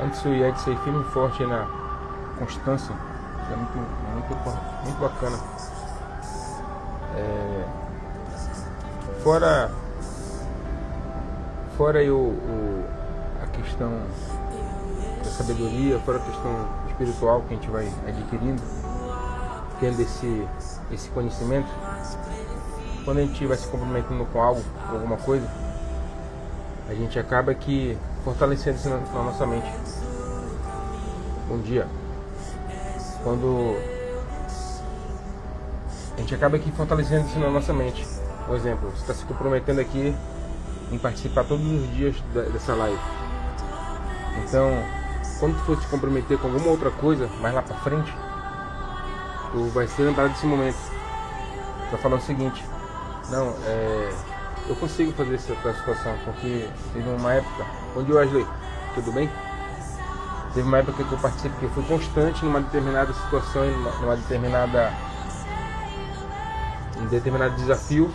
antes o Yed ser firme e forte na constância. Isso é muito bacana. Fora aí a questão da sabedoria, fora a questão espiritual que a gente vai adquirindo, tendo esse conhecimento, quando a gente vai se comprometendo com algo, com alguma coisa, a gente acaba que fortalecendo isso na nossa mente. Um dia, quando a gente acaba aqui fortalecendo isso na nossa mente. Por exemplo, você está se comprometendo aqui em participar todos os dias dessa live. Então, quando tu for se comprometer com alguma outra coisa, mais lá pra frente, tu vai ser lembrado desse momento. Tu vai falar o seguinte: não, eu consigo fazer essa situação, porque teve uma época, onde eu Wesley, tudo bem? Teve uma época que eu participei, que eu fui constante numa determinada situação, em determinado desafio,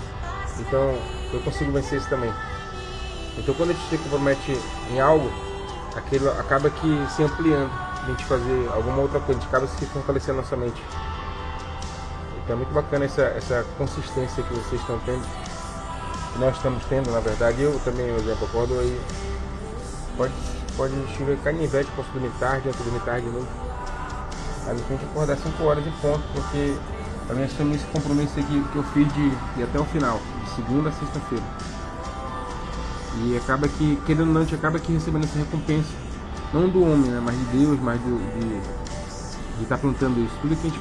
então eu consigo vencer isso também. Então quando a gente se compromete em algo, aquilo acaba que se ampliando, a gente fazer alguma outra coisa, a gente acaba se fortalecendo a nossa mente. Então é muito bacana essa consistência que vocês estão tendo, que nós estamos tendo, na verdade. Eu também, por exemplo, acordo aí, pode chover canivete, posso dormir tarde, outro dormir tarde de novo. Aí tem que acordar 5 horas em ponto, porque eu assumi esse compromisso aqui que eu fiz de ir até o final, de segunda a sexta-feira. E acaba que, querendo ou não, a gente acaba que recebendo essa recompensa, não do homem, né, mas de Deus, mas de estar plantando isso. Tudo que a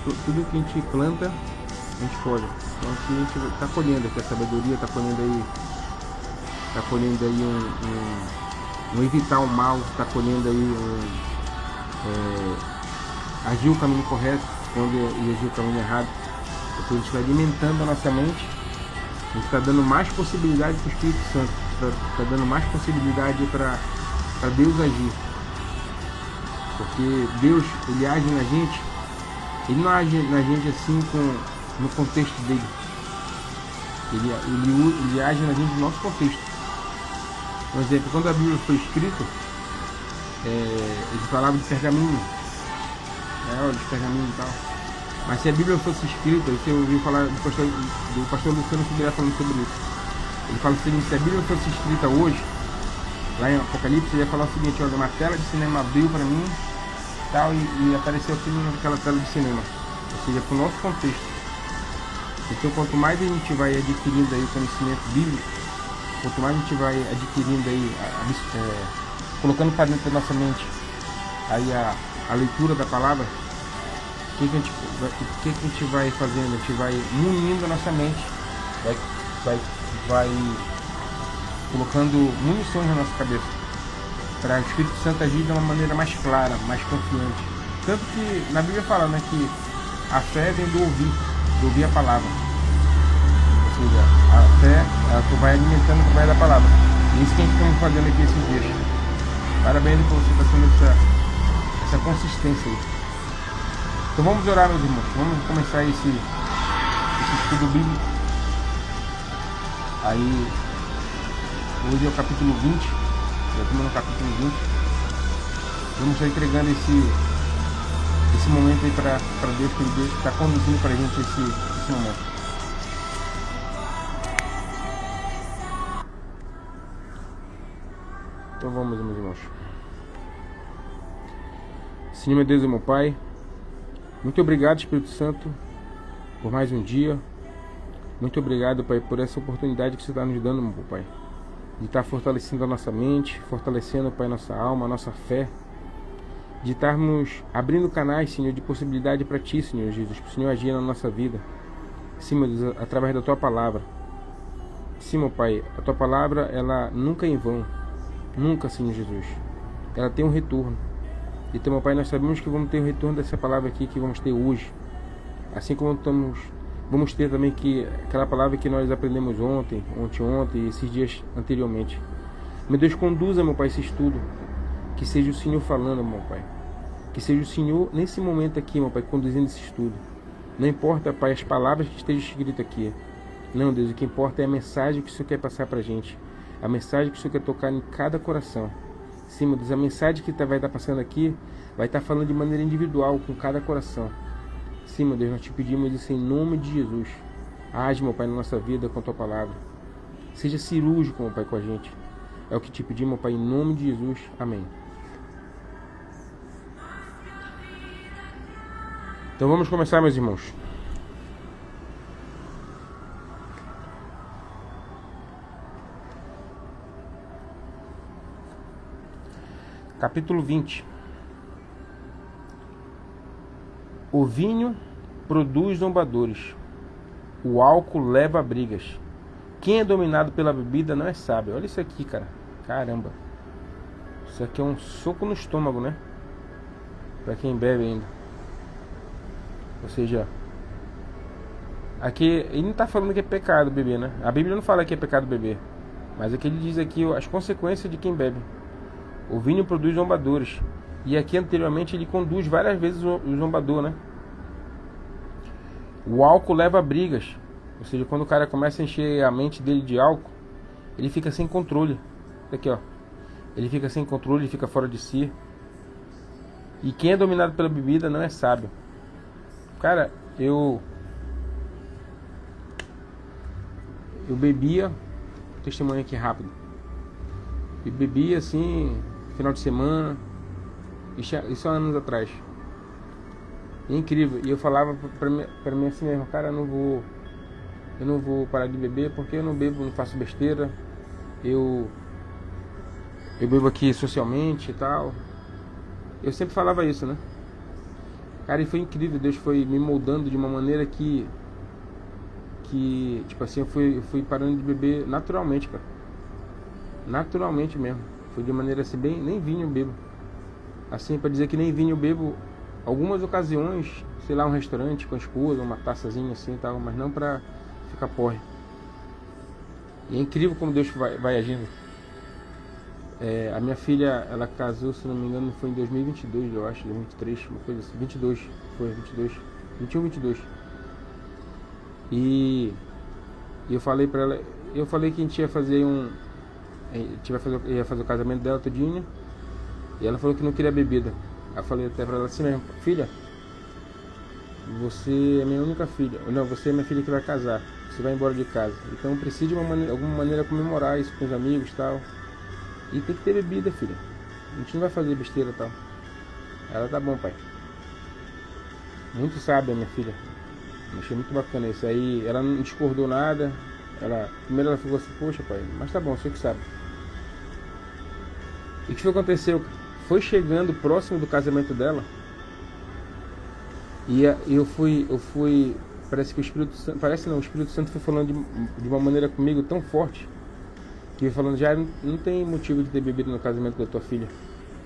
gente planta, a gente colhe. Então aqui a gente está colhendo aqui a sabedoria, está colhendo aí um evitar o mal, está colhendo aí agir o caminho correto, quando agir o caminho errado. Porque a gente vai alimentando a nossa mente, a gente está dando mais possibilidade para o Espírito Santo, está dando mais possibilidade para Deus agir. Porque Deus, ele age na gente, ele não age na gente assim no contexto dele. Ele age na gente no nosso contexto. Por exemplo, quando a Bíblia foi escrita, ele falava de pergaminho, de pergaminho e tal. Mas se a Bíblia fosse escrita, você ouviu falar do pastor Luciano Subirá falando sobre isso. Ele fala o seguinte: se a Bíblia fosse escrita hoje, lá em Apocalipse, ele ia falar o seguinte: olha, uma tela de cinema abriu para mim tal, e apareceu aqui naquela tela de cinema. Ou seja, para o nosso contexto. Então, quanto mais a gente vai adquirindo aí o conhecimento bíblico, quanto mais a gente vai adquirindo aí, colocando para dentro da nossa mente aí a leitura da palavra, o que a gente vai fazendo? A gente vai munindo a nossa mente, vai colocando munições na nossa cabeça, para o Espírito Santo agir de uma maneira mais clara, mais confiante. Tanto que na Bíblia fala, né, que a fé vem do ouvir a palavra. Ou seja, a fé, tu vai alimentando através da palavra. E isso que a gente está fazendo aqui esses dias. Parabéns por você estar tendo essa consistência aí. Então vamos orar, meus irmãos. Vamos começar esse estudo bíblico. Aí, hoje é o capítulo 20. Já estamos no capítulo 20. Vamos estar entregando esse momento aí para Deus, que Deus está conduzindo para a gente esse momento. Então vamos, meus irmãos. Senhor, meu Deus e meu Pai, muito obrigado, Espírito Santo, por mais um dia. Muito obrigado, Pai, por essa oportunidade que você está nos dando, meu Pai, de estar fortalecendo a nossa mente, fortalecendo, Pai, nossa alma, nossa fé, de estarmos abrindo canais, Senhor, de possibilidade para Ti, Senhor Jesus, para o Senhor agir na nossa vida. Sim, meu Deus, através da Tua Palavra. Sim, meu Pai, a Tua Palavra, ela nunca é em vão. Nunca, Senhor Jesus. Ela tem um retorno. Então, meu Pai, nós sabemos que vamos ter o retorno dessa palavra aqui que vamos ter hoje. Assim como vamos ter também aquela palavra que nós aprendemos ontem e esses dias anteriormente. Meu Deus, conduza, meu Pai, esse estudo. Que seja o Senhor falando, meu Pai. Que seja o Senhor, nesse momento aqui, meu Pai, conduzindo esse estudo. Não importa, Pai, as palavras que estejam escritas aqui. Não, Deus, o que importa é a mensagem que o Senhor quer passar para a gente. A mensagem que o Senhor quer tocar em cada coração. Sim, meu Deus, a mensagem que vai estar passando aqui vai estar falando de maneira individual com cada coração. Sim, meu Deus, nós te pedimos isso em nome de Jesus. Age, meu Pai, na nossa vida com a tua palavra. Seja cirúrgico, meu Pai, com a gente. É o que te pedimos, meu Pai, em nome de Jesus. Amém. Então vamos começar, meus irmãos. Capítulo 20. O vinho produz zombadores. O álcool leva a brigas. Quem é dominado pela bebida não é sábio. Olha isso aqui, cara. Caramba. Isso aqui é um soco no estômago, né? Pra quem bebe ainda. Ou seja, aqui ele não está falando que é pecado beber, né? A Bíblia não fala que é pecado beber. Mas aqui ele diz aqui as consequências de quem bebe. O vinho produz zombadores. E aqui anteriormente ele conduz várias vezes o zombador, né? O álcool leva a brigas. Ou seja, quando o cara começa a encher a mente dele de álcool, ele fica sem controle. Aqui, ó. Ele fica sem controle, ele fica fora de si. E quem é dominado pela bebida não é sábio. Cara, eu bebia, testemunho aqui rápido. Eu bebia assim, final de semana, isso há anos atrás. É incrível. E eu falava pra mim assim mesmo, cara, eu não vou parar de beber porque eu não bebo, não faço besteira. Eu bebo aqui socialmente e tal. Eu sempre falava isso, né? Cara, e foi incrível. Deus foi me moldando de uma maneira que tipo assim, eu fui parando de beber naturalmente, cara. Naturalmente mesmo. Foi de maneira assim, bem, nem vinho eu bebo. Assim, pra dizer que nem vinho eu bebo, algumas ocasiões, sei lá, um restaurante com a esposa, uma taçazinha assim e tal, mas não pra ficar porre. E é incrível como Deus vai agindo. A minha filha, ela casou, se não me engano, foi em 2022, eu acho, 2023, uma coisa assim, 22, foi 22, 21, 22. E eu falei pra ela, que a gente ia fazer ia fazer o casamento dela todinho, e ela falou que não queria bebida. Aí eu falei até pra ela assim mesmo, filha, você é minha única filha, não, você é minha filha que vai casar, você vai embora de casa, então precisa de alguma maneira comemorar isso com os amigos e tal. E tem que ter bebida, filha. A gente não vai fazer besteira e tal. Ela, tá bom, pai. Muito sábia, minha filha. Achei muito bacana isso. Aí ela não discordou nada. Primeiro ela ficou assim, poxa, pai, mas tá bom, você que sabe. E o que aconteceu? Foi chegando próximo do casamento dela. E eu fui. Parece que o Espírito Santo. Parece não, o Espírito Santo foi falando de uma maneira comigo tão forte. Que falando, já não tem motivo de ter bebida no casamento da tua filha.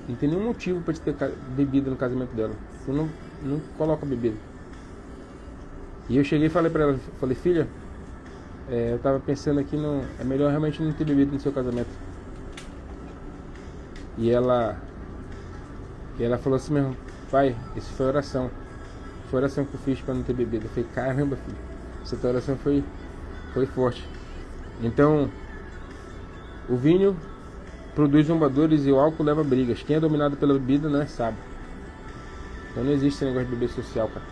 Não tem nenhum motivo para te ter bebida no casamento dela. Tu não coloca bebida. E eu cheguei e falei para ela, falei, filha, eu tava pensando aqui, é melhor realmente não ter bebida no seu casamento. E ela falou assim mesmo, pai, isso foi oração. Foi oração que eu fiz para não ter bebida. Eu falei, caramba, filho, essa tua oração foi forte. Então, o vinho produz zombadores e o álcool leva brigas. Quem é dominado pela bebida não é sábio. Então não existe esse negócio de beber social, cara.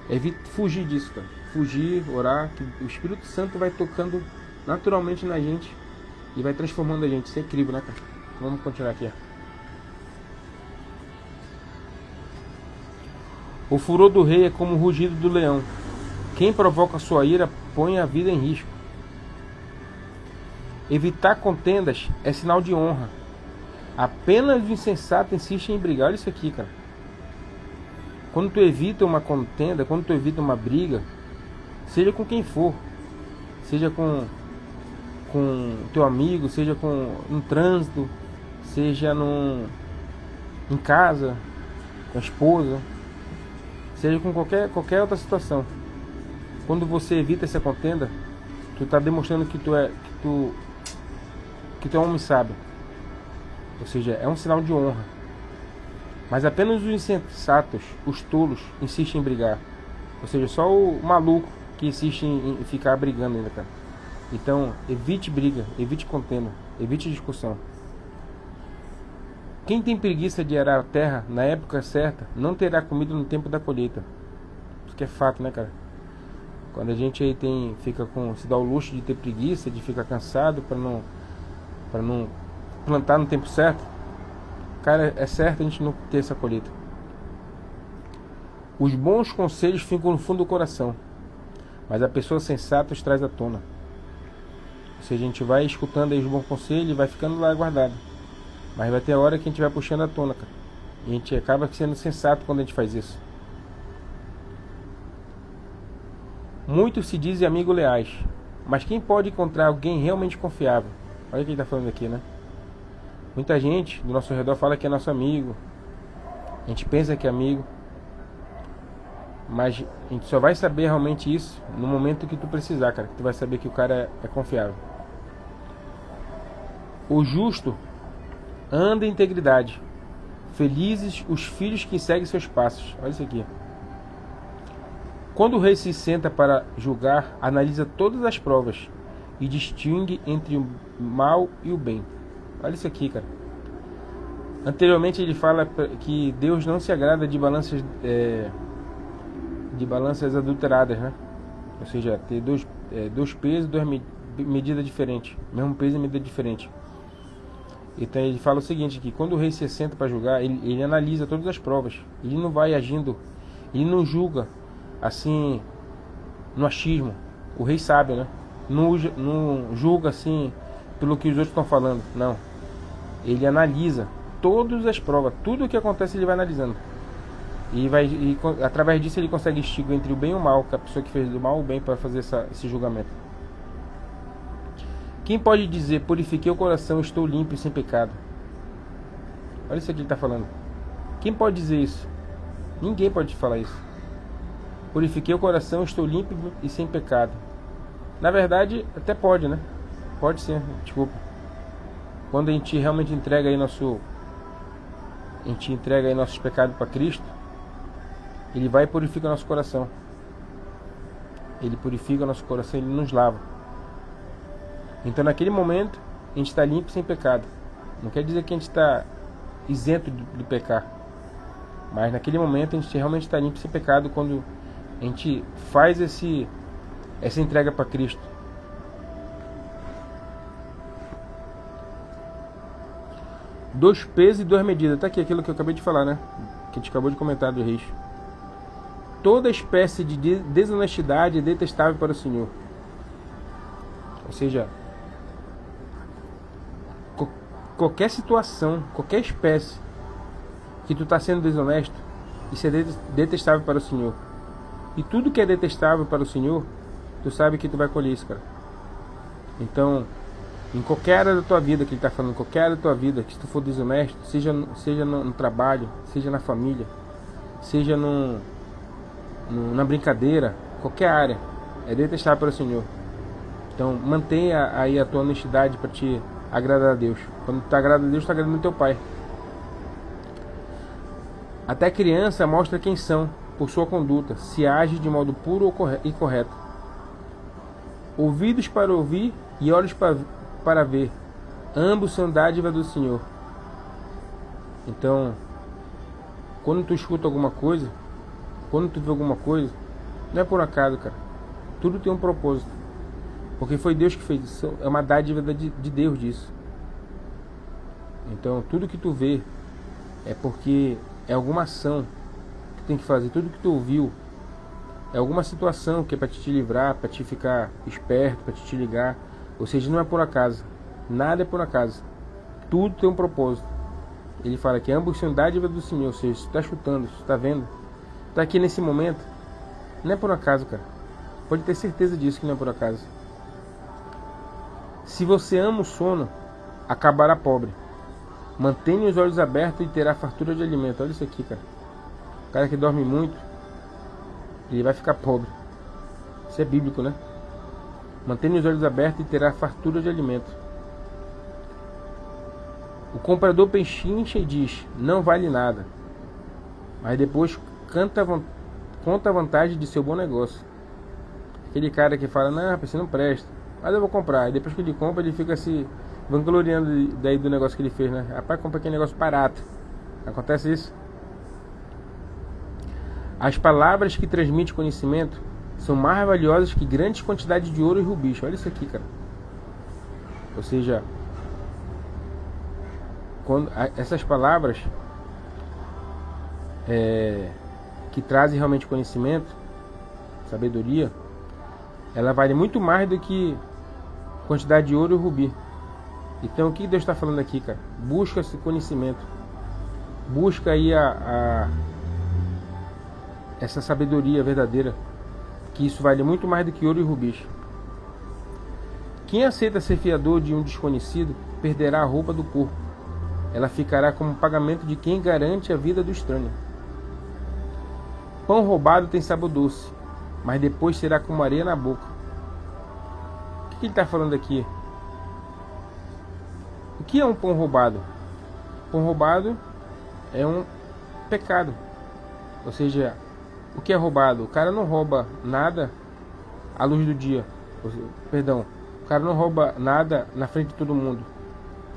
Evite fugir disso, cara. Fugir, orar, que o Espírito Santo vai tocando naturalmente na gente e vai transformando a gente. Isso é incrível, né, cara? Vamos continuar aqui. O furor do rei é como o rugido do leão. Quem provoca sua ira põe a vida em risco. Evitar contendas é sinal de honra. Apenas o insensato insiste em brigar. Olha isso aqui, cara. Quando tu evita uma contenda, quando tu evita uma briga, seja com quem for, seja com teu amigo, seja no trânsito, seja em casa, com a esposa, seja com qualquer outra situação. Quando você evita essa contenda, tu está demonstrando que tu é um homem sábio. Ou seja, é um sinal de honra. Mas apenas os insensatos, os tolos, insistem em brigar. Ou seja, só o maluco que insiste em ficar brigando ainda, cara. Então, evite briga, evite contenda, evite discussão. Quem tem preguiça de arar a terra na época certa, não terá comida no tempo da colheita. Isso que é fato, né, cara? Quando a gente aí se dá o luxo de ter preguiça, de ficar cansado para não plantar no tempo certo, cara, é certo a gente não ter essa colheita. Os bons conselhos ficam no fundo do coração, mas a pessoa sensata os traz à tona. Ou seja, a gente vai escutando aí os bons conselhos e vai ficando lá guardado. Mas vai ter a hora que a gente vai puxando à tona, cara. E a gente acaba sendo sensato quando a gente faz isso. Muitos se dizem amigos leais, mas quem pode encontrar alguém realmente confiável? Olha o que ele está falando aqui, né? Muita gente do nosso redor fala que é nosso amigo. A gente pensa que é amigo. Mas a gente só vai saber realmente isso no momento que tu precisar, cara. Que tu vai saber que o cara é confiável. O justo anda em integridade. Felizes os filhos que seguem seus passos. Olha isso aqui. Quando o rei se senta para julgar, analisa todas as provas e distingue entre o mal e o bem. Olha isso aqui, cara. Anteriormente ele fala que Deus não se agrada de balanças adulteradas, né? Ou seja, ter dois pesos, duas medidas diferentes, mesmo peso e medida diferente. Então ele fala o seguinte, que quando o rei se senta para julgar, ele analisa todas as provas. Ele não vai agindo, ele não julga assim no achismo. O rei sabe, né? Não julga assim pelo que os outros estão falando, não. Ele analisa todas as provas, tudo o que acontece ele vai analisando. E através disso ele consegue distinguir entre o bem e o mal, que a pessoa que fez do mal ou o bem para fazer esse julgamento. Quem pode dizer, purifiquei o coração, estou limpo e sem pecado? Olha isso aqui que ele está falando. Quem pode dizer isso? Ninguém pode falar isso. Purifiquei o coração, estou limpo e sem pecado. Na verdade, até pode, né? Pode ser, desculpa. Quando a gente realmente entrega aí nossos pecados para Cristo, Ele vai e purifica nosso coração. Ele purifica nosso coração, Ele nos lava. Então naquele momento a gente está limpo e sem pecado. Não quer dizer que a gente está isento de pecar, mas naquele momento a gente realmente está limpo e sem pecado quando a gente faz essa entrega para Cristo. Dois pesos e duas medidas. Está aqui aquilo que eu acabei de falar, né? Que a gente acabou de comentar do Reis. Toda espécie de desonestidade é detestável para o Senhor. Ou seja, qualquer situação, qualquer espécie que tu está sendo desonesto, isso é detestável para o Senhor. E tudo que é detestável para o Senhor, tu sabe que tu vai colher isso, cara. Então, em qualquer área da tua vida que ele está falando, qualquer área da tua vida, que se tu for desonesto, seja no trabalho, seja na família, seja na brincadeira, qualquer área, é detestável para o Senhor. Então, mantenha aí a tua honestidade para te agradar a Deus. Quando tu agrada a Deus, tu agrada o teu Pai. Até a criança mostra quem são por sua conduta, se age de modo puro e correto. Ouvidos para ouvir e olhos para ver, ambos são dádiva do Senhor. Então, quando tu escuta alguma coisa, quando tu vê alguma coisa, não é por acaso, cara. Tudo tem um propósito. Porque foi Deus que fez isso. É uma dádiva de Deus disso. Então, tudo que tu vê é porque é alguma ação que tu tem que fazer. Tudo que tu ouviu é alguma situação que é para te livrar, para te ficar esperto, para te ligar. Ou seja, não é por acaso. Nada é por acaso. Tudo tem um propósito. Ele fala que ambos são dádiva do Senhor. Ou seja, se tu está escutando, se tu está vendo, está aqui nesse momento, não é por acaso, cara. Pode ter certeza disso que não é por acaso. Se você ama o sono, acabará pobre. Mantenha os olhos abertos e terá fartura de alimento. Olha isso aqui, cara. O cara que dorme muito, ele vai ficar pobre. Isso é bíblico, né? Mantenha os olhos abertos e terá fartura de alimento. O comprador pechincha e diz, não vale nada. Mas depois conta a vantagem de seu bom negócio. Aquele cara que fala, não, rapaz, você não presta. Mas eu vou comprar. E depois que ele compra, ele fica se vangloriando daí do negócio que ele fez, né? Rapaz, compra aquele negócio barato. Acontece isso? As palavras que transmitem conhecimento são mais valiosas que grandes quantidades de ouro e rubis. Olha isso aqui, cara. Ou seja, quando essas palavras que trazem realmente conhecimento, sabedoria, ela vale muito mais do que quantidade de ouro e rubi. Então o que Deus está falando aqui, cara? Busca esse conhecimento, busca aí essa sabedoria verdadeira, que isso vale muito mais do que ouro e rubis. Quem aceita ser fiador de um desconhecido perderá a roupa do corpo. Ela ficará como pagamento de quem garante a vida do estranho. Pão roubado tem sabor doce, mas depois será como areia na boca. O que ele está falando aqui? O que é um pão roubado? Pão roubado é um pecado. Ou seja, o que é roubado? O cara não rouba nada à luz do dia. Perdão, o cara não rouba nada na frente de todo mundo.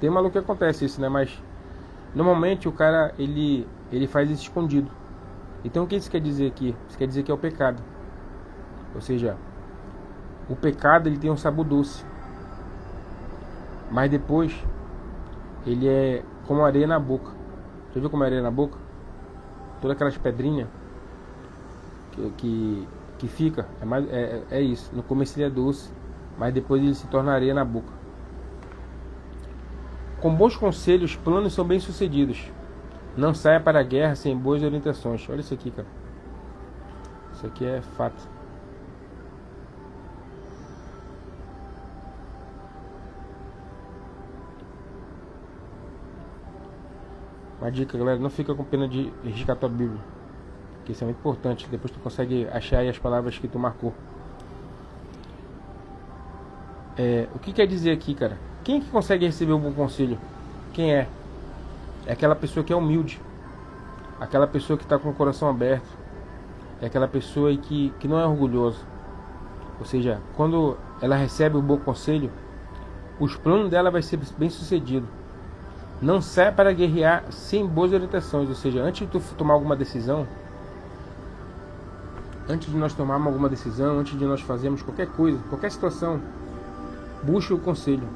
Tem maluco que acontece isso, né? Mas normalmente o cara ele faz isso escondido. Então o que isso quer dizer aqui? Isso quer dizer que é o pecado. Ou seja, o pecado ele tem um sabor doce, mas depois ele é como areia na boca. Já viu como é areia na boca? Todas aquelas pedrinhas que fica, é isso. No começo ele é doce, mas depois ele se torna areia na boca. Com bons conselhos, planos são bem-sucedidos. Não saia para a guerra sem boas orientações. Olha isso aqui, cara. Isso aqui é fato. Uma dica, galera, não fica com pena de riscar tua Bíblia, porque isso é muito importante. Depois tu consegue achar aí as palavras que tu marcou. O que quer dizer aqui, cara? Quem é que consegue receber um bom conselho? Quem é? É aquela pessoa que é humilde, aquela pessoa que está com o coração aberto, é aquela pessoa que não é orgulhosa. Ou seja, quando ela recebe um bom conselho, os planos dela vai ser bem sucedido. Não sai para guerrear sem boas orientações. Ou seja, antes de tu tomar alguma decisão, antes de nós tomarmos alguma decisão, antes de nós fazermos qualquer coisa, qualquer situação, busque o conselho,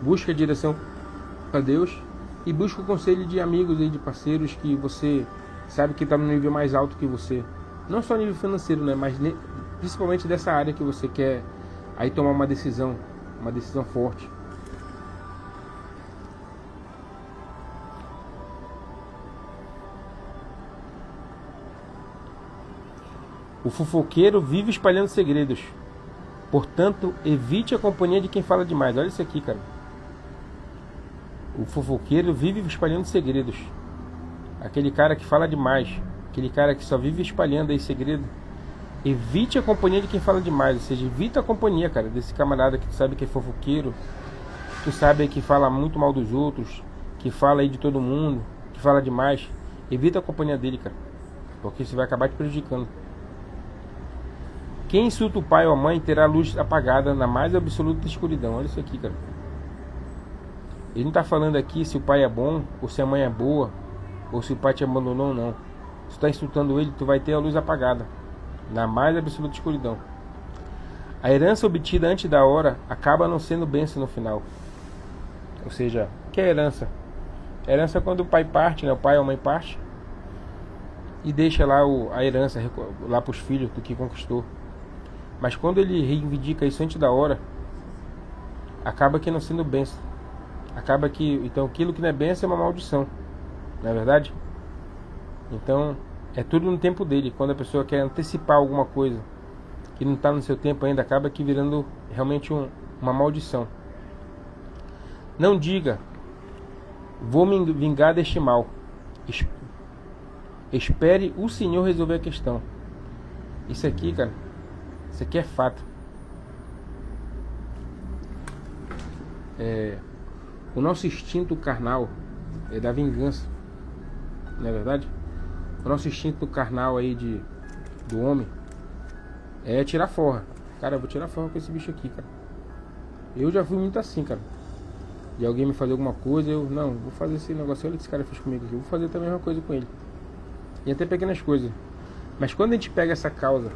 busque a direção a Deus e busque o conselho de amigos e de parceiros que você sabe que está no nível mais alto que você. Não só nível financeiro, né, mas principalmente dessa área que você quer aí tomar uma decisão forte. O fofoqueiro vive espalhando segredos. Portanto, evite a companhia de quem fala demais. Olha isso aqui, cara. O fofoqueiro vive espalhando segredos. Aquele cara que fala demais, aquele cara que só vive espalhando aí segredo. Evite a companhia de quem fala demais. Ou seja, evita a companhia, cara, desse camarada que tu sabe que é fofoqueiro, tu sabe que fala muito mal dos outros, que fala aí de todo mundo, que fala demais. Evita a companhia dele, cara, porque você vai acabar te prejudicando. Quem insulta o pai ou a mãe terá a luz apagada na mais absoluta escuridão. Olha isso aqui, cara. Ele não está falando aqui se o pai é bom, ou se a mãe é boa, ou se o pai te abandonou ou não. Se tu está insultando ele, tu vai ter a luz apagada na mais absoluta escuridão. A herança obtida antes da hora acaba não sendo bênção no final. Ou seja, o que é herança? Herança é quando o pai parte, né? O pai ou a mãe parte e deixa lá a herança lá para os filhos do que conquistou. Mas quando ele reivindica isso antes da hora, acaba que não sendo bênção. Acaba que, então, aquilo que não é bênção é uma maldição. Não é verdade? Então, é tudo no tempo dele. Quando a pessoa quer antecipar alguma coisa que não está no seu tempo ainda, acaba que virando realmente uma maldição. Não diga, vou me vingar deste mal. Espere o Senhor resolver a questão. Isso aqui, cara, isso aqui é fato. O nosso instinto carnal é da vingança, não é verdade? O nosso instinto carnal aí do homem é tirar forra. Cara, eu vou tirar forra com esse bicho aqui, cara. Eu já fui muito assim, cara. De alguém me fazer alguma coisa, eu, não, vou fazer esse negócio, olha o que esse cara fez comigo aqui, eu vou fazer também a mesma coisa com ele. E até pequenas coisas. Mas quando a gente pega essa causa,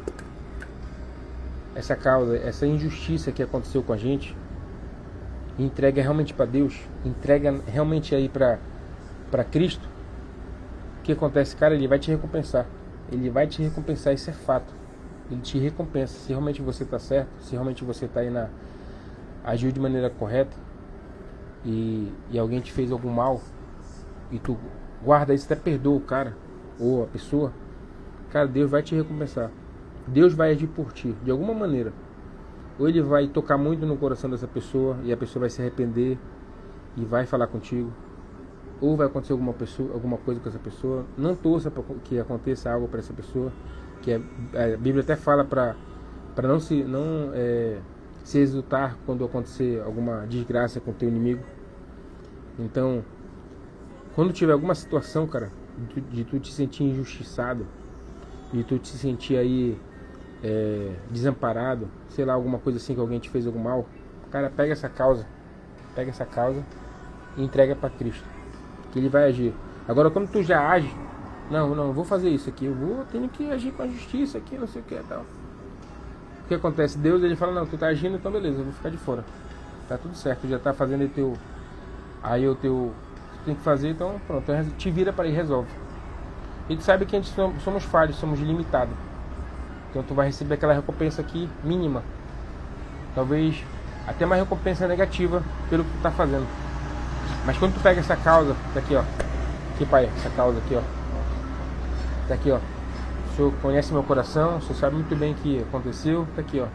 essa injustiça que aconteceu com a gente, e entrega realmente para Deus, entrega realmente aí para Cristo, o que acontece, cara? Ele vai te recompensar. Ele vai te recompensar, isso é fato. Ele te recompensa. Se realmente você está certo, se realmente você está aí agiu de maneira correta, e alguém te fez algum mal, e tu guarda isso, até perdoa o cara ou a pessoa, cara, Deus vai te recompensar. Deus vai agir por ti, de alguma maneira. Ou ele vai tocar muito no coração dessa pessoa e a pessoa vai se arrepender e vai falar contigo. Ou vai acontecer alguma coisa com essa pessoa. Não torça para que aconteça algo para essa pessoa, que a Bíblia até fala para não se exultar quando acontecer alguma desgraça com o teu inimigo. Então, quando tiver alguma situação, cara, de tu te sentir injustiçado, de tu te sentir aí desamparado, sei lá, alguma coisa assim, que alguém te fez algum mal, cara, pega essa causa e entrega para Cristo, que ele vai agir. Agora, quando tu já age, não vou fazer isso aqui, tenho que agir com a justiça aqui, não sei o que tal. O que acontece? Deus, ele fala, não, tu tá agindo, então beleza, eu vou ficar de fora, tá tudo certo, tu já tá fazendo aí o teu tu tem que fazer, então pronto, te vira para aí, resolve. E tu sabe que a gente somos falhos, somos limitados. Então tu vai receber aquela recompensa aqui mínima, talvez até uma recompensa negativa pelo que tu tá fazendo. Mas quando tu pega essa causa, tá aqui ó, aqui pai, essa causa aqui ó, tá aqui ó, o Senhor conhece meu coração, o Senhor sabe muito bem o que aconteceu, tá aqui ó,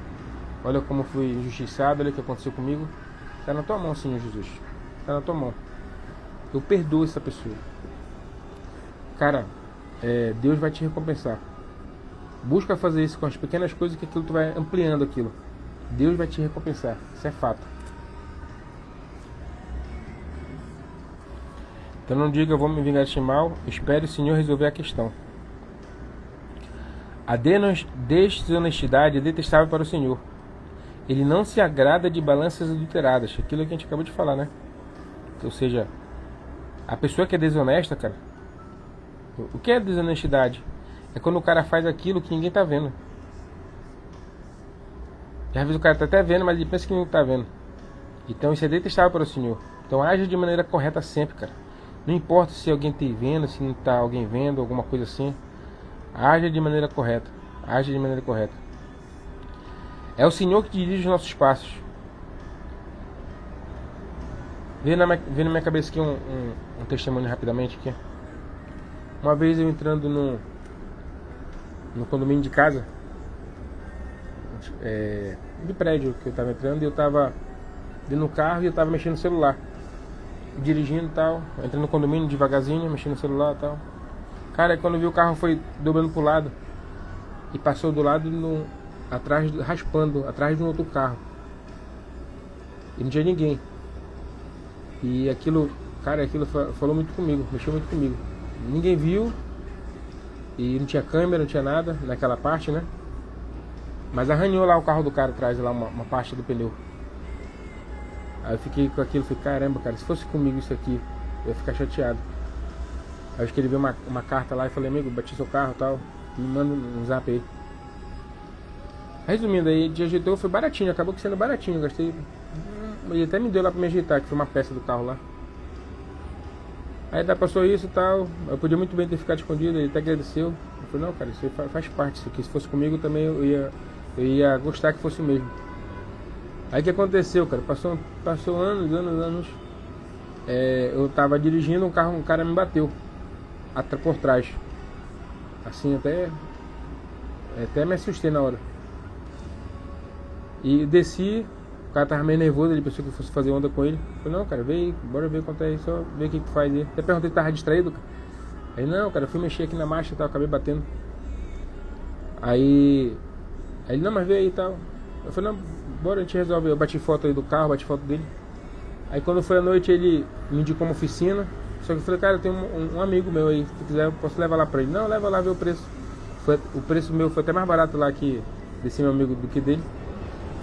olha como fui injustiçado, olha o que aconteceu comigo, tá na tua mão, Senhor Jesus, tá na tua mão, eu perdoo essa pessoa, cara, Deus vai te recompensar. Busca fazer isso com as pequenas coisas, que aquilo tu vai ampliando aquilo. Deus vai te recompensar, isso é fato. Então não diga, eu vou me vingar deste mal, espere o Senhor resolver a questão. A desonestidade é detestável para o Senhor. Ele não se agrada de balanças adulteradas, aquilo que a gente acabou de falar, né? Ou seja, a pessoa que é desonesta, cara, o que é desonestidade? É quando o cara faz aquilo que ninguém tá vendo. E às vezes o cara tá até vendo, mas ele pensa que não tá vendo. Então isso é detestável para o Senhor. Então age de maneira correta sempre, cara. Não importa se alguém tá vendo, se não tá alguém vendo, alguma coisa assim. Age de maneira correta. Age de maneira correta. É o Senhor que dirige os nossos passos. Veio na minha cabeça aqui um testemunho rapidamente aqui. Uma vez eu entrando no condomínio de casa, de prédio que eu tava entrando, e eu tava dentro do carro e eu tava mexendo no celular, dirigindo e tal, entrando no condomínio devagarzinho, mexendo no celular e tal. Cara, quando eu vi, o carro foi dobrando pro lado e passou do lado raspando atrás de um outro carro, e não tinha ninguém. E aquilo, cara, aquilo falou muito comigo, mexeu muito comigo. Ninguém viu. E não tinha câmera, não tinha nada naquela parte, né? Mas arranhou lá o carro do cara atrás, lá uma parte do pneu. Aí eu fiquei com aquilo, falei, caramba, cara, se fosse comigo isso aqui, eu ia ficar chateado. Aí eu escrevi uma carta lá e falei, amigo, bati seu carro e tal, me manda um zap aí. Resumindo aí, de ajeitou, foi baratinho, acabou sendo baratinho, eu gastei. Ele até me deu lá pra me ajeitar, que foi uma peça do carro lá. Aí passou isso e tal, eu podia muito bem ter ficado escondido, ele até agradeceu. Eu falei, não, cara, isso aí faz parte, isso aqui, se fosse comigo também eu ia gostar que fosse o mesmo. Aí o que aconteceu, cara, passou anos, eu tava dirigindo um carro, um cara me bateu por trás, assim, até me assustei na hora. E desci, o cara tava meio nervoso, ele pensou que eu fosse fazer onda com ele. Eu falei, não, cara, vem aí, bora ver quanto é, só ver o que faz aí. Até perguntei se tava distraído, cara. Aí, não, cara, eu fui mexer aqui na marcha e tal, acabei batendo. Aí ele, não, mas vê aí e tal. Eu falei, não, bora, a gente resolve. Eu bati foto aí do carro, bati foto dele. Aí quando foi à noite, ele me indicou uma oficina. Só que eu falei, cara, eu tenho um amigo meu aí, se tu quiser eu posso levar lá pra ele. Não, leva lá, ver o preço. O preço meu foi até mais barato lá desse meu amigo do que dele.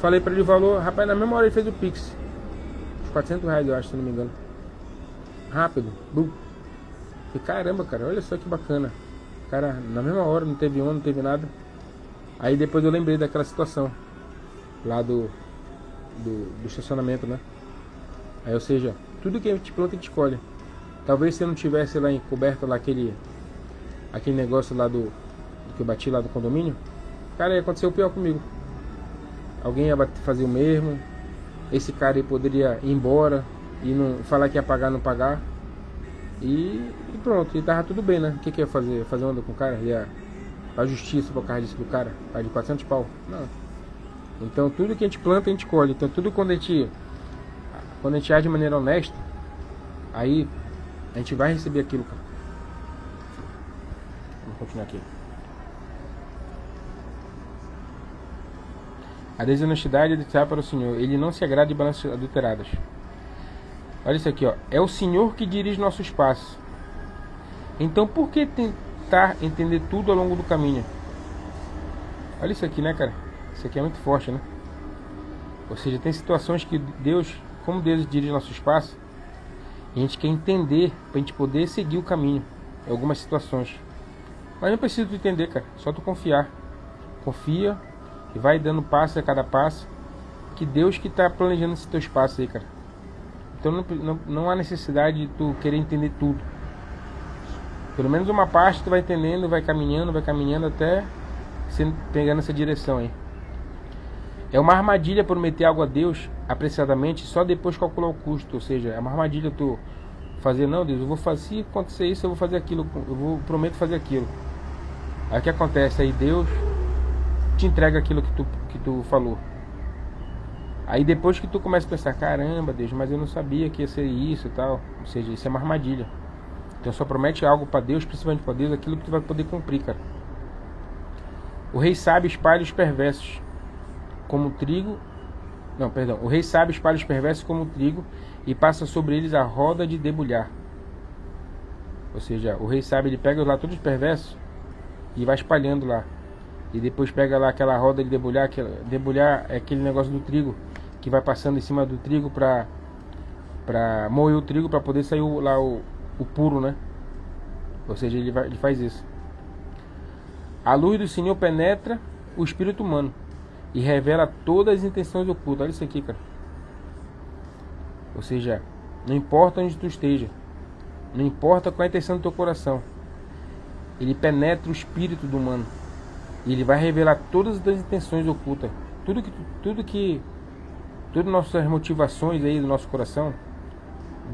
Falei pra ele o valor, rapaz, na mesma hora ele fez o Pix. Uns R$ 400 eu acho, se não me engano. Rápido. Falei, caramba, cara, olha só que bacana. Cara, na mesma hora, não teve onda, não teve nada. Aí depois eu lembrei daquela situação lá do estacionamento, né? Aí, ou seja, tudo que a gente planta, a gente colhe. Talvez se eu não tivesse lá encoberto lá aquele negócio lá do que eu bati lá do condomínio, cara, ia acontecer o pior comigo. Alguém ia fazer o mesmo. Esse cara aí poderia ir embora e não falar que ia pagar, não pagar. E pronto, e tava tudo bem, né? O que ia fazer? Fazer onda com o cara? Ia a justiça por causa disso do cara? Tá de 400 pau? Não. Então tudo que a gente planta, a gente colhe. Então tudo quando a gente age de maneira honesta, aí a gente vai receber aquilo, cara. Vamos continuar aqui. A desonestidade é de para o Senhor. Ele não se agrada de balanças adulteradas. Olha isso aqui, ó. É o Senhor que dirige nossos passos. Então por que tentar entender tudo ao longo do caminho? Olha isso aqui, né, cara? Isso aqui é muito forte, né? Ou seja, tem situações que Deus, como Deus dirige nossos passos, a gente quer entender pra gente poder seguir o caminho em algumas situações. Mas não precisa tu entender, cara. Só tu confiar. Confia e vai dando passo a cada passo, que Deus que tá planejando esses teus passos aí, cara. Então não há necessidade de tu querer entender tudo. Pelo menos uma parte tu vai entendendo, vai caminhando até você pegando essa direção aí. É uma armadilha prometer algo a Deus apressadamente só depois calcular o custo. Ou seja, é uma armadilha tu fazer, não, Deus, eu vou fazer, se acontecer isso, eu vou fazer aquilo, prometo fazer aquilo. Aí o que acontece? Aí Deus te entrega aquilo que tu falou. Aí depois que tu começa a pensar, caramba, Deus, mas eu não sabia que ia ser isso e tal. Ou seja, isso é uma armadilha. Então só promete algo para Deus, principalmente para Deus, aquilo que tu vai poder cumprir, cara. O rei sábio espalha os perversos como trigo. Não, perdão. O rei sábio espalha os perversos como trigo e passa sobre eles a roda de debulhar. Ou seja, o rei sábio, ele pega lá todos os perversos e vai espalhando lá. E depois pega lá aquela roda de debulhar. Debulhar é aquele negócio do trigo que vai passando em cima do trigo pra moer o trigo para poder sair o puro, né? Ou seja, ele faz isso. A luz do Senhor penetra o espírito humano e revela todas as intenções ocultas. Olha isso aqui, cara. Ou seja, não importa onde tu esteja, não importa qual é a intenção do teu coração, ele penetra o espírito do humano e ele vai revelar todas as intenções ocultas. Todas nossas motivações aí do nosso coração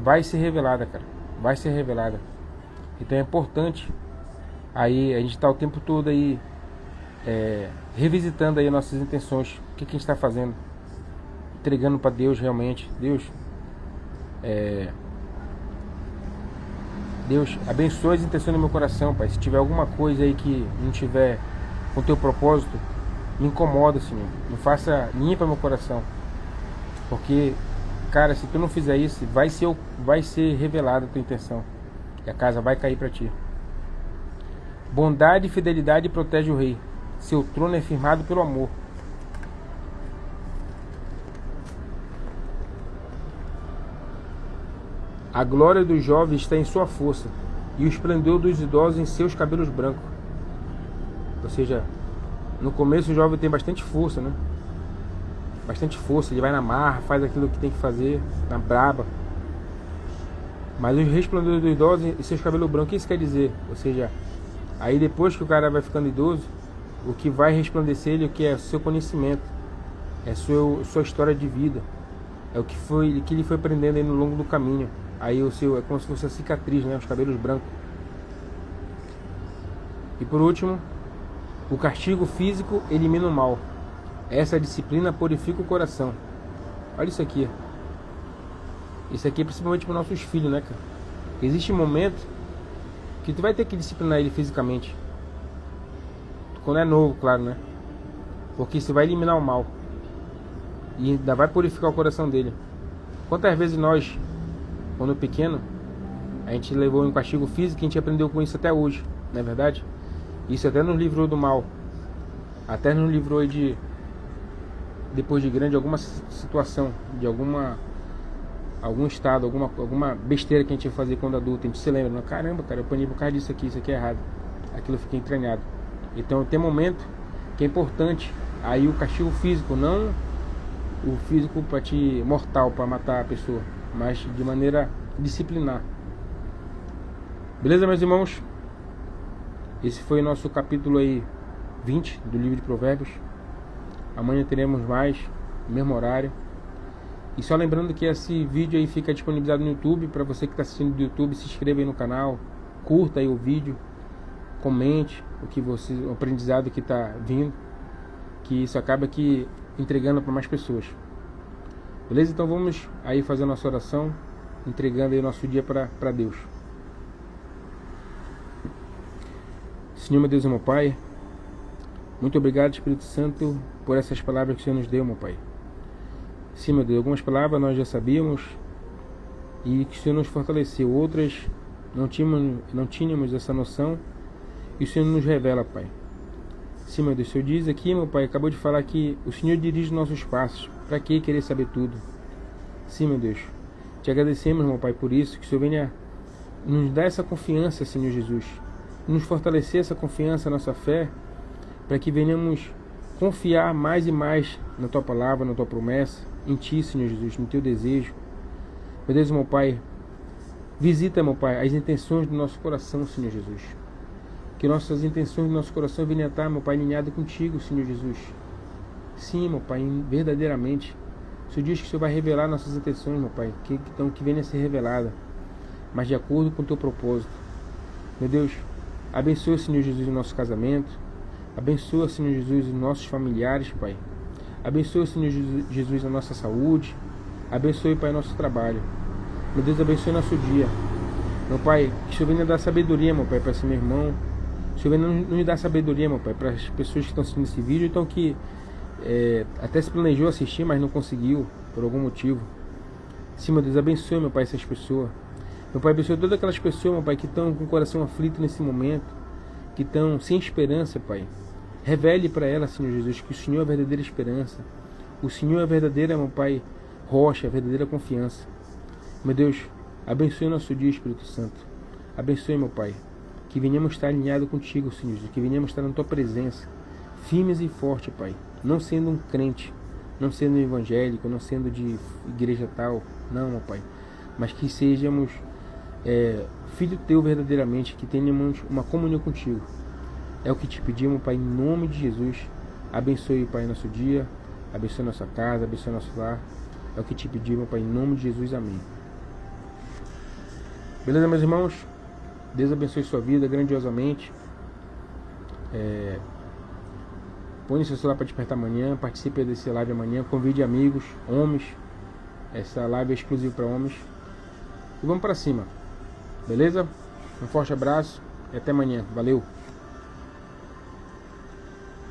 vai ser revelada, cara. Vai ser revelada. Então é importante aí a gente tá o tempo todo aí revisitando aí nossas intenções. O que a gente está fazendo? Entregando para Deus realmente. Deus abençoe as intenções do meu coração, Pai. Se tiver alguma coisa aí que não tiver com o teu propósito, me incomoda, Senhor. Me faça, limpa meu coração. Porque, cara, se tu não fizer isso, vai ser revelada a tua intenção. E a casa vai cair para ti. Bondade e fidelidade protege o rei. Seu trono é firmado pelo amor. A glória dos jovens está em sua força, e o esplendor dos idosos em seus cabelos brancos. Ou seja, no começo o jovem tem bastante força, né? Bastante força, ele vai na marra, faz aquilo que tem que fazer, na braba. Mas o resplendor dos idosos em seus cabelos brancos, o que isso quer dizer? Ou seja, aí depois que o cara vai ficando idoso, o que vai resplandecer ele, o que é o seu conhecimento, é sua história de vida, é o que ele foi aprendendo aí no longo do caminho. Aí é como se fosse a cicatriz, né? Os cabelos brancos. E por último, o castigo físico elimina o mal. Essa disciplina purifica o coração. Olha isso aqui. Isso aqui é principalmente para os nossos filhos, né, cara? Existe um momento que tu vai ter que disciplinar ele fisicamente. Quando é novo, claro, né? Porque isso vai eliminar o mal. E ainda vai purificar o coração dele. Quantas vezes nós, quando pequeno, a gente levou um castigo físico e a gente aprendeu com isso até hoje, não é verdade? Isso até nos livrou do mal. Até nos livrou de depois de grande, alguma situação, de algum estado, alguma besteira que a gente ia fazer quando adulto, a gente se lembra, caramba, cara, eu apanhei por causa disso aqui, isso aqui é errado, aquilo fica entranhado. Então tem momento que é importante, aí o castigo físico, não o físico para te mortal, para matar a pessoa, mas de maneira disciplinar. Beleza, meus irmãos? Esse foi o nosso capítulo aí 20 do livro de Provérbios. Amanhã teremos mais, no mesmo horário. E só lembrando que esse vídeo aí fica disponibilizado no YouTube. Para você que está assistindo do YouTube, se inscreva aí no canal, curta aí o vídeo, comente o aprendizado que está vindo, que isso acaba que entregando para mais pessoas. Beleza? Então vamos aí fazer a nossa oração, entregando aí o nosso dia para Deus. Senhor, meu Deus e meu Pai, muito obrigado, Espírito Santo, por essas palavras que o Senhor nos deu, meu Pai. Sim, meu Deus, algumas palavras nós já sabíamos e que o Senhor nos fortaleceu, outras não tínhamos essa noção e o Senhor nos revela, Pai. Sim, meu Deus, o Senhor diz aqui, meu Pai, acabou de falar que o Senhor dirige nossos passos. Para que querer saber tudo? Sim, meu Deus, te agradecemos, meu Pai, por isso, que o Senhor venha nos dar essa confiança, Senhor Jesus, nos fortalecer essa confiança, nossa fé, para que venhamos confiar mais e mais na Tua palavra, na Tua promessa, em Ti, Senhor Jesus, no Teu desejo. Meu Deus, meu Pai, visita, meu Pai, as intenções do nosso coração, Senhor Jesus. Que nossas intenções do nosso coração venham a estar, meu Pai, alinhado contigo, Senhor Jesus. Sim, meu Pai, verdadeiramente. O Senhor diz que o Senhor vai revelar nossas intenções, meu Pai, que venham a ser reveladas, mas de acordo com o Teu propósito. Meu Deus, abençoa, Senhor Jesus, o nosso casamento. Abençoa, Senhor Jesus, os nossos familiares, Pai. Abençoa, Senhor Jesus, a nossa saúde. Abençoe, Pai, nosso trabalho. Meu Deus, abençoe nosso dia. Meu Pai, que o Senhor venha dar sabedoria, meu Pai, para esse meu irmão. O Senhor venha nos dar sabedoria, meu Pai, para as pessoas que estão assistindo esse vídeo, então que até se planejou assistir, mas não conseguiu, por algum motivo. Sim, meu Deus, abençoe, meu Pai, essas pessoas. Meu Pai, abençoe todas aquelas pessoas, meu Pai, que estão com o coração aflito nesse momento, que estão sem esperança, Pai. Revele para elas, Senhor Jesus, que o Senhor é a verdadeira esperança. O Senhor é a verdadeira, meu Pai, rocha, a verdadeira confiança. Meu Deus, abençoe o nosso dia, Espírito Santo. Abençoe, meu Pai, que venhamos estar alinhados contigo, Senhor Jesus, que venhamos estar na Tua presença, firmes e fortes, Pai. Não sendo um crente, não sendo um evangélico, não sendo de igreja tal, não, meu Pai. Mas que sejamos filho Teu verdadeiramente, que tenhamos uma comunhão contigo. É o que te pedimos, Pai, em nome de Jesus. Abençoe, Pai, nosso dia, abençoe nossa casa, abençoe nosso lar. É o que te pedimos, Pai, em nome de Jesus. Amém. Beleza, meus irmãos? Deus abençoe sua vida grandiosamente. Põe seu celular para despertar amanhã. Participe desse live amanhã. Convide amigos, homens. Essa live é exclusiva para homens. E vamos para cima. Beleza? Um forte abraço e até amanhã. Valeu!